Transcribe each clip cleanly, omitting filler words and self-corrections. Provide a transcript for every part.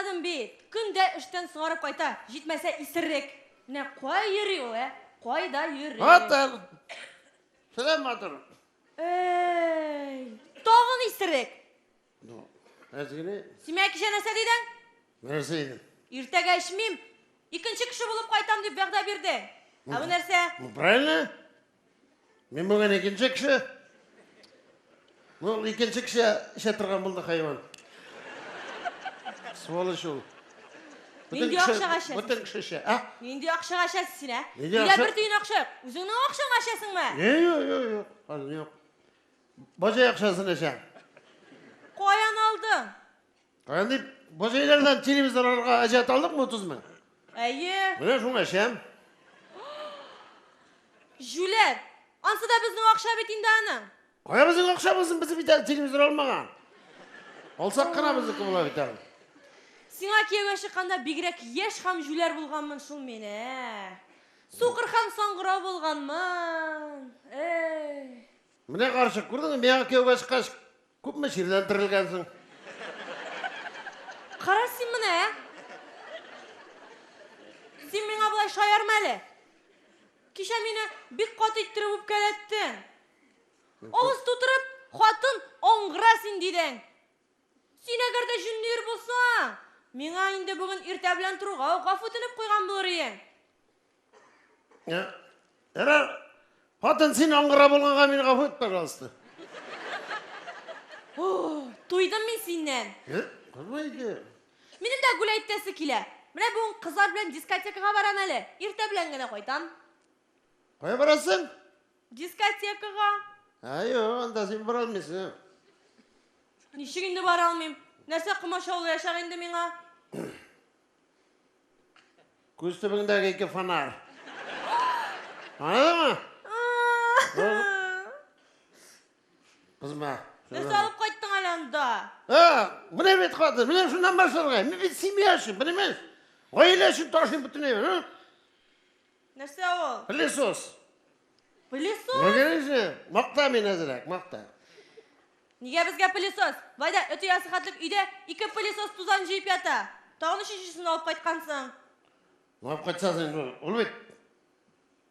Аңладым бит. Күнде іштен суарып қайта, жетмәсә исіррек. Міне қой ері ол, қойда ері. Атар. Сәлем атыр. Тоғын исіррек. Әзгіне? Симәк кеше нәрсе дейдің? Нәрсе едім? Иртәгә ішмейм. Икенче кеше болып қайтам деп вәғда берді. Абы нәрсе? Правильно? Мен бүгін екінші кіші. Бұл екінші кіші іше тұрған бұлды хайван. Сволыш ол. Менде ақшаға ашасың. Бұтын кіші ше. Менде ақшаға ашасың сен, Неде Иле ақша? бір түйін ақша. Өзіңнің ақшаң ашасың ма? Жоқ. Божай ақшасын аша. Қоян алдың. Қоян деп, божайлардан телевизорларға әжет алдық мы 30 мың. Әйе. Міне шуң ашам. Жүлер, ансы да біздің ақша бетінде аны. Қоя біздің ақшамызын бізді бітәл телевизор алмаған. Олсақ қана біздікі бола бітәл. Сиңа кеуе шыққанда бигірек еш хам жүлер болғанмын шул мені. Суқыр хам соңғыра болғанмын. Міне қаршық көрдің, меға кеуе шыққаш көп ме шерден тірілгенсің. Қарасың міне? Сен меңа бұлай шайармәлі. Кеше мені бик қат иттіріп өпкәлеттің. Олыс тұтырып, қатын оңғырасың дейдің. Сен әгер де жүндер болсаң, меңа енді бүгін иртә белән тұруға ғафу өтініп қойған болар ең. Әрі, қатын сен оңғыра болғанға мені ғафу өт, пожалуйста. Тойдым мен сеннен. Қырмайды. Менің де гүл әйттесі келе. Міне бүгін қызлар білен дискотекаға барам әлі. Иртә білән генә қайтам. Қоя барасың? Дискотекаға. Айо, анда сен бара алмайсың. Нешік енді бара алмайым. Нәрсе қымашаулы яшақ енді меңа? Көз түбіңдегі екі фонар. Анады ма? Қызма. Нәрсе алып қайттың әлі анда? Міне бет қады, міне шundan başlarga. Мен бет семья үшін, бір емес. Ойлы үшін тошын бүтін емен. Нәрсе ол? Пылесос. Пылесос? Өгерейші, мақта мен әзірек, мақта. Неге бізге пылесос? Вайда өте ясықатлық үйде 2 пылесос тузан жиып ята. Тағын үшіншісін алып қайтқансың. Алып қайтсасың, ол бет.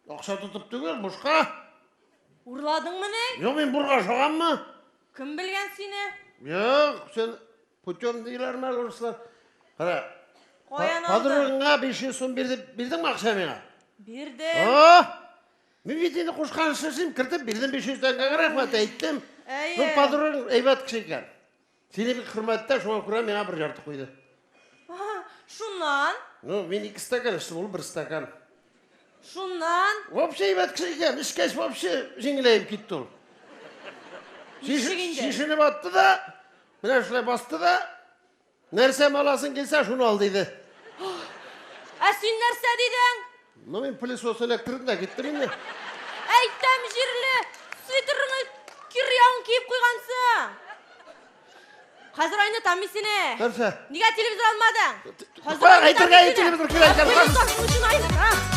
Ақша тұтып түгел, бұшқа. Ұрладың міне? Жоқ, мен бұрға жоғам ма? Кім білген сені? Жоқ, сен путем дейлер ма, ұрысылар. Қара, Қоян алды. падырығыңа 500 сом бердің ма ақша меңа? Бердім. Мен бетені қошқан шашым кіртіп, бердім 500 таңға рахмат айттым. Әйе. Падырығың әйбат кіші екен. Сені бір құрметті, шоңа құра меңа бір жарты қойды. Шуннан? Мен 2 стакан іштім, ол 1 стакан. Шуннан? Вообще әйбат кіші екен, ішкәш вообще жеңілейіп кетті ол. Шешініп атты да, міне шылай басты да, нәрсем аласын келсе, шуны ал дейді. Сен нәрсе дейдің? Мен пылесос электрін да кеттім енді. Әйттім жерлі, свитеріңі киряғын кейіп қойғансың. Қазір айны тамы сені. Нәрсе? Неге телевизор алмадың? Қояқ, айтырға телевизор келейді. Пылесос үшін айны.